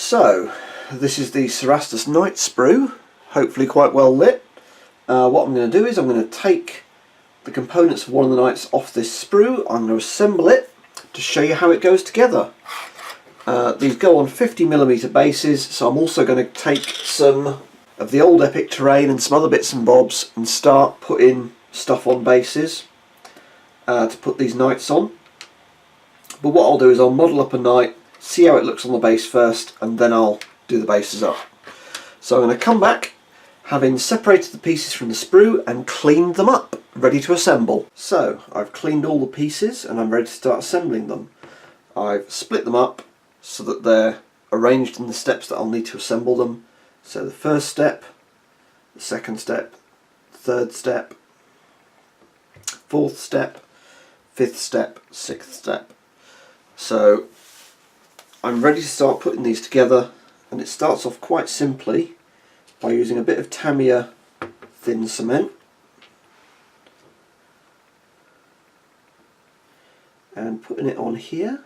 So, this is the Cerastus Knights sprue, hopefully quite well lit. What I'm going to do is I'm going to take the components of one of the knights off this sprue. I'm going to assemble it to show you how it goes together. These go on 50mm bases, so I'm also going to take some of the old epic terrain and some other bits and bobs and start putting stuff on bases to put these knights on. But what I'll do is I'll model up a knight, see how it looks on the base first, and then I'll do the bases up. So I'm going to come back, having separated the pieces from the sprue and cleaned them up, ready to assemble. So I've cleaned all the pieces and I'm ready to start assembling them. I've split them up so that they're arranged in the steps that I'll need to assemble them. So the first step, the second step, third step, fourth step, fifth step, sixth step. So I'm ready to start putting these together, and it starts off quite simply by using a bit of Tamiya thin cement and putting it on here.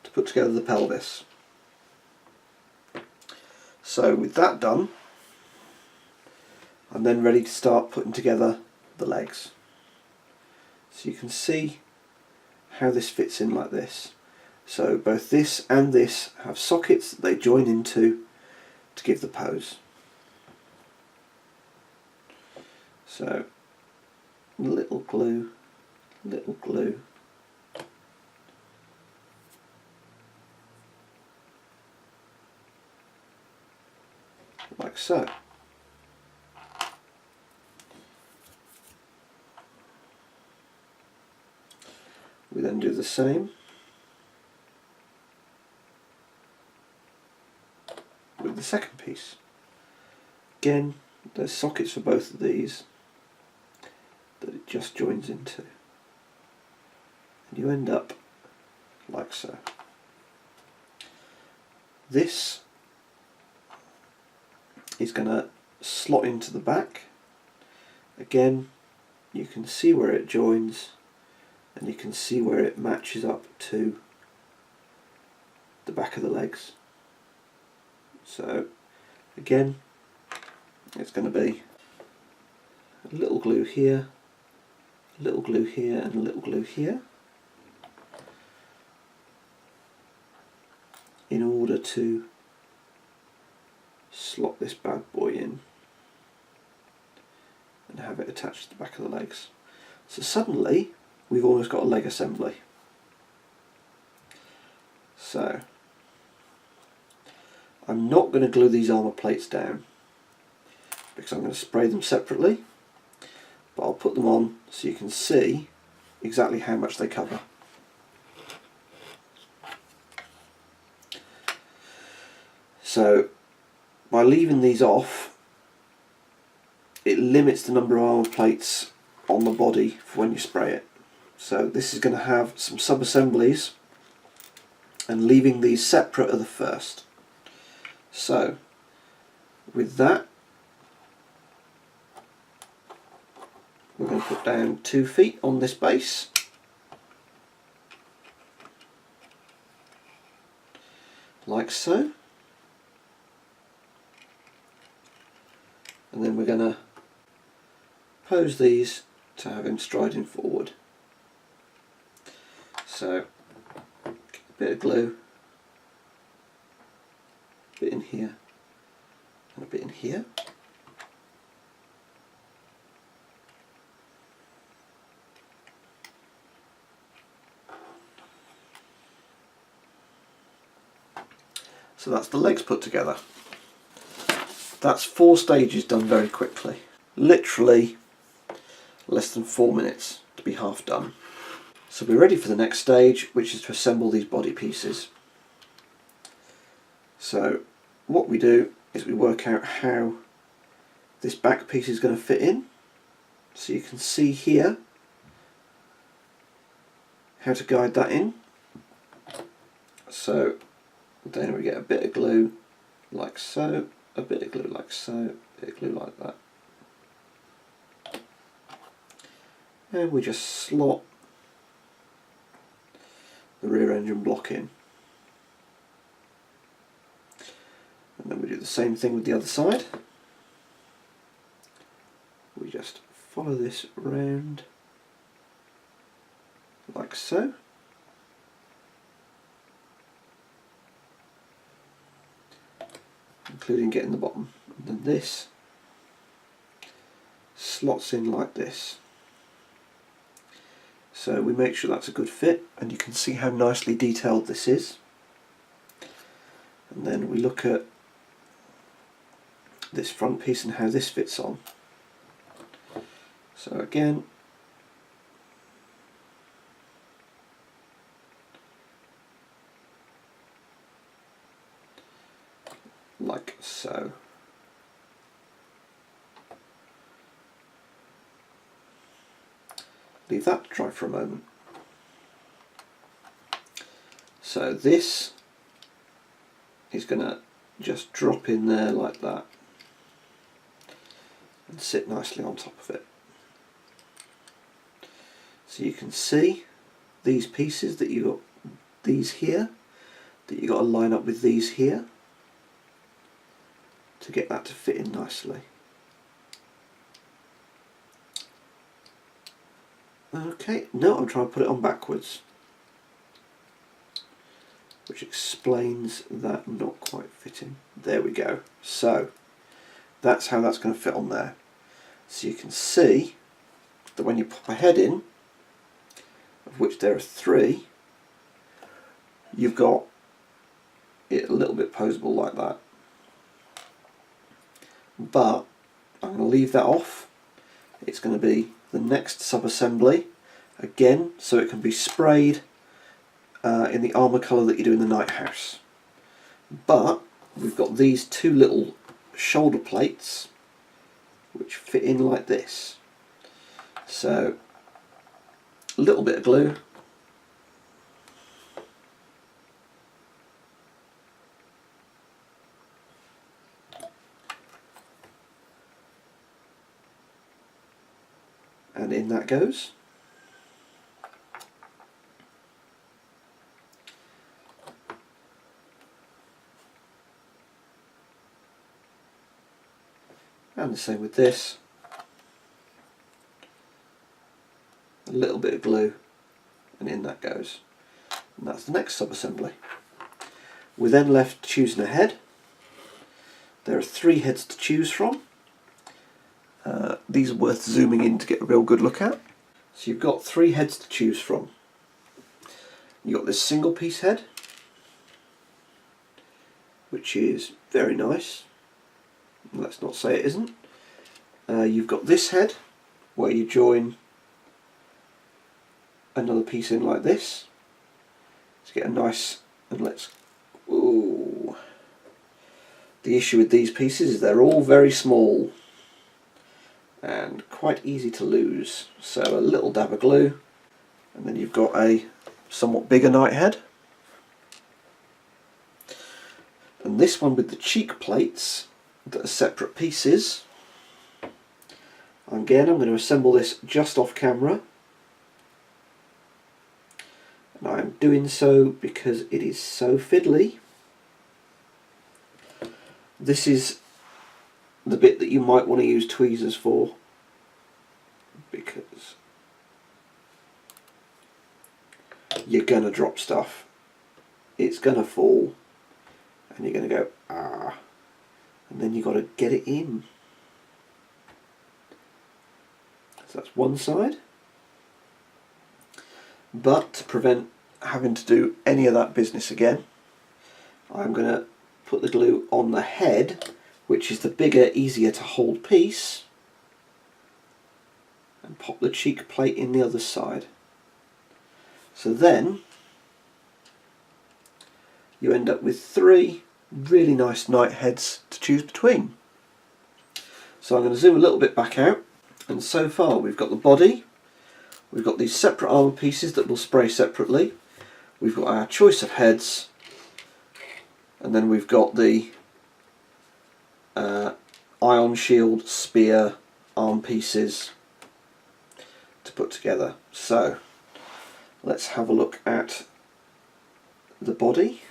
To put together the pelvis. So with that done, I'm then ready to start putting together the legs. So you can see how this fits in like this. So both this and this have sockets that they join into to give the pose. So little glue, like so. We then do the same with the second piece. Again, there's sockets for both of these that it just joins into. And you end up like so. This is going to slot into the back. Again, you can see where it joins and you can see where it matches up to the back of the legs. So again, it's going to be a little glue here, a little glue here and a little glue here in order to slot this bad boy in and have it attached to the back of the legs. So suddenly we've almost got a leg assembly. So I'm not going to glue these armour plates down because I'm going to spray them separately, but I'll put them on so you can see exactly how much they cover. So by leaving these off, it limits the number of armour plates on the body for when you spray it. So this is going to have some sub-assemblies, and leaving these separate are the first. So with that, we're going to put down 2 feet on this base. Like so. And then we're going to pose these to have him striding forward. So, a bit of glue, a bit in here, and a bit in here. So that's the legs put together. That's 4 stages done very quickly. Literally less than 4 minutes to be half done. So we're ready for the next stage, which is to assemble these body pieces. So what we do is we work out how this back piece is going to fit in. So you can see here how to guide that in. So then we get a bit of glue like so, a bit of glue like so, a bit of glue like that, and we just slot the rear engine block in. And then we do the same thing with the other side. We just follow this round like so. Including getting the bottom. And then this slots in like this. So we make sure that's a good fit, and you can see how nicely detailed this is. And then we look at this front piece and how this fits on. So again, like so. Leave that to dry for a moment. So this is going to just drop in there like that and sit nicely on top of it. So you can see these pieces that you got, these here, that you got to line up with these here to get that to fit in nicely. Okay, no, I'm trying to put it on backwards, which explains that not quite fitting. There we go. So that's how that's going to fit on there. So you can see that when you pop a head in, of which there are 3, you've got it a little bit posable like that. But I'm going to leave that off. It's going to be the next sub-assembly again, so it can be sprayed in the armour colour that you do in the Night House. But we've got these 2 little shoulder plates which fit in like this. So a little bit of glue, and in that goes. And the same with this. A little bit of glue, and in that goes. And that's the next sub-assembly. We're then left choosing a head. There are 3 heads to choose from. These are worth zooming in to get a real good look at. So you've got 3 heads to choose from. You've got this single piece head, which is very nice. Let's not say it isn't. You've got this head, where you join another piece in like this to get a nice, and let's, ooh. The issue with these pieces is they're all very small and quite easy to lose. So a little dab of glue, and then you've got a somewhat bigger night head. And this one with the cheek plates that are separate pieces. Again, I'm going to assemble this just off camera. And I'm doing so because it is so fiddly. This is the bit that you might want to use tweezers for, because you're going to drop stuff. It's going to fall and you're going to go, ah, and then you've got to get it in. So that's one side. But to prevent having to do any of that business again, I'm going to put the glue on the head, which is the bigger, easier to hold piece, and pop the cheek plate in the other side. So then you end up with 3 really nice night heads to choose between. So I'm going to zoom a little bit back out, and so far we've got the body, we've got these separate armour pieces that we'll spray separately, we've got our choice of heads, and then we've got the ion shield, spear, arm pieces, to put together. So let's have a look at the body.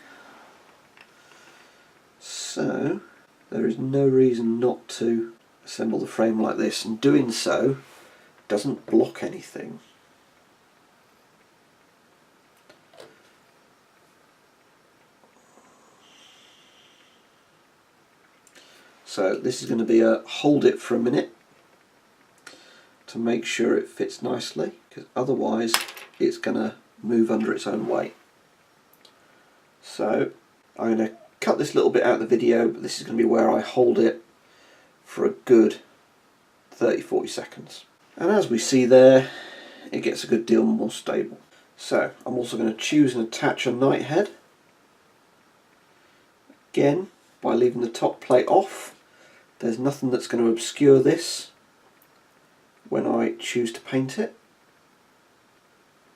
So there is no reason not to assemble the frame like this, and doing so doesn't block anything. So this is going to be a hold it for a minute to make sure it fits nicely, because otherwise it's going to move under its own weight. So I'm going to cut this little bit out of the video, but this is going to be where I hold it for a good 30-40 seconds. And as we see there, it gets a good deal more stable. So I'm also going to choose and attach a knight head. Again, by leaving the top plate off, there's nothing that's going to obscure this when I choose to paint it.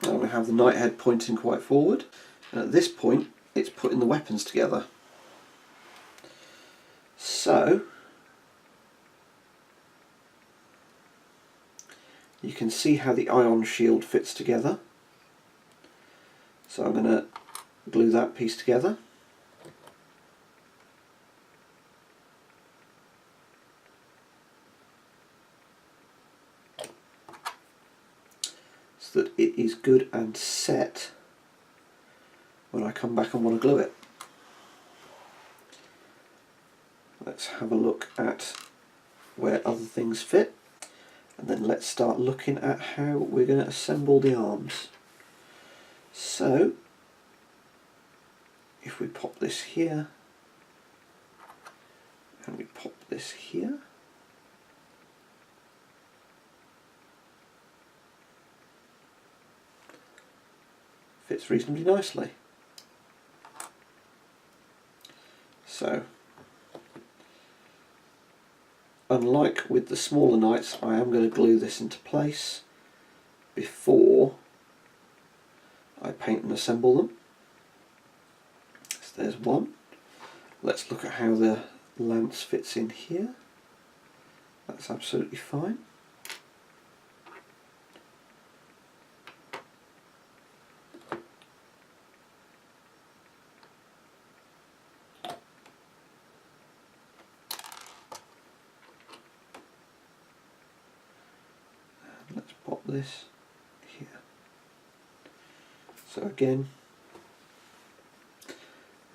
I'm going to have the knight head pointing quite forward, and at this point it's putting the weapons together. So you can see how the ion shield fits together. So I'm going to glue that piece together. So that it is good and set when I come back and want to glue it. Let's have a look at where other things fit, and then let's start looking at how we're going to assemble the arms. So if we pop this here and we pop this here, fits reasonably nicely. So unlike with the smaller knights, I am going to glue this into place before I paint and assemble them. So there's one. Let's look at how the lance fits in here. That's absolutely fine. Let's pop this here. So again,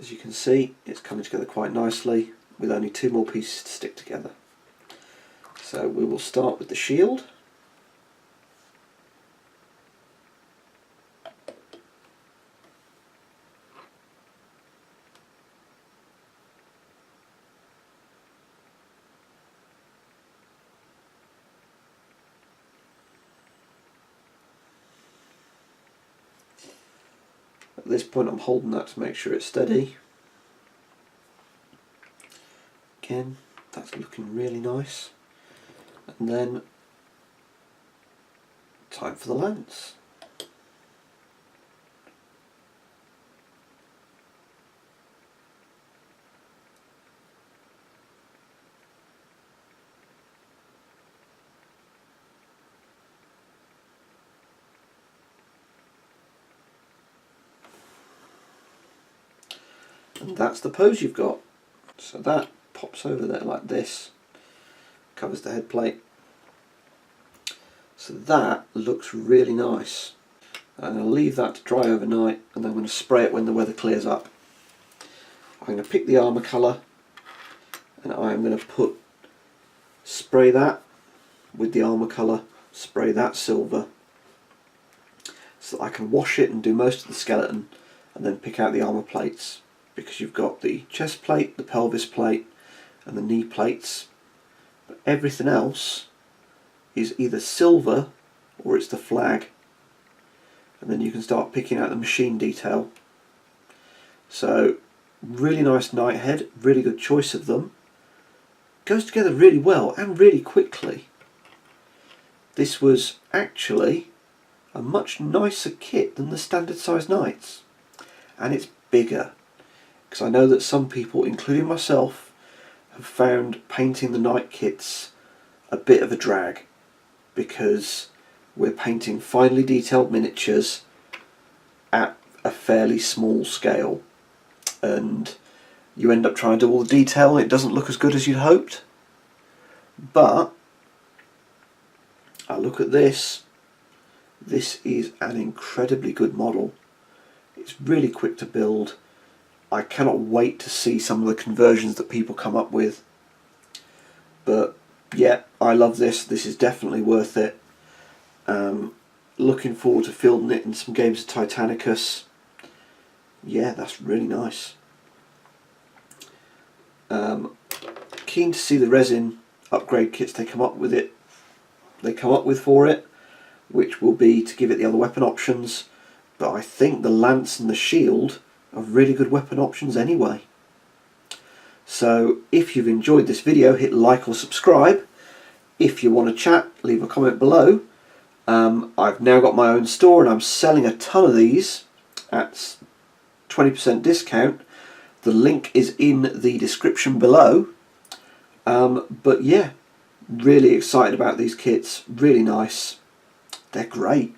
as you can see, it's coming together quite nicely with only two more pieces to stick together. So we will start with the shield. At this point I'm holding that to make sure it's steady. Again, that's looking really nice. And then, time for the lance. And that's the pose you've got. So that pops over there like this, covers the head plate. So that looks really nice. I'm going to leave that to dry overnight, and then I'm going to spray it when the weather clears up. I'm going to pick the armour colour, and I'm going to spray that with the armour colour, spray that silver, so that I can wash it and do most of the skeleton, and then pick out the armour plates. Because you've got the chest plate, the pelvis plate and the knee plates, but everything else is either silver or it's the flag, and then you can start picking out the machine detail. So really nice knight head, really good choice of them, goes together really well and really quickly. This was actually a much nicer kit than the standard size knights, and it's bigger. Because I know that some people, including myself, have found painting the knight kits a bit of a drag, because we're painting finely detailed miniatures at a fairly small scale, and you end up trying to do all the detail and it doesn't look as good as you'd hoped. But I look at this. This is an incredibly good model. It's really quick to build. I cannot wait to see some of the conversions that people come up with. But yeah, I love this. This is definitely worth it. Looking forward to fielding it in some games of Titanicus. Yeah, that's really nice. Keen to see the resin upgrade kits they come up with for it, which will be to give it the other weapon options. But I think the lance and the shield are really good weapon options anyway. So if you've enjoyed this video, hit like or subscribe. If you want to chat, leave a comment below. I've now got my own store and I'm selling a ton of these at 20% discount. The link is in the description below. But yeah, really excited about these kits. Really nice. They're great.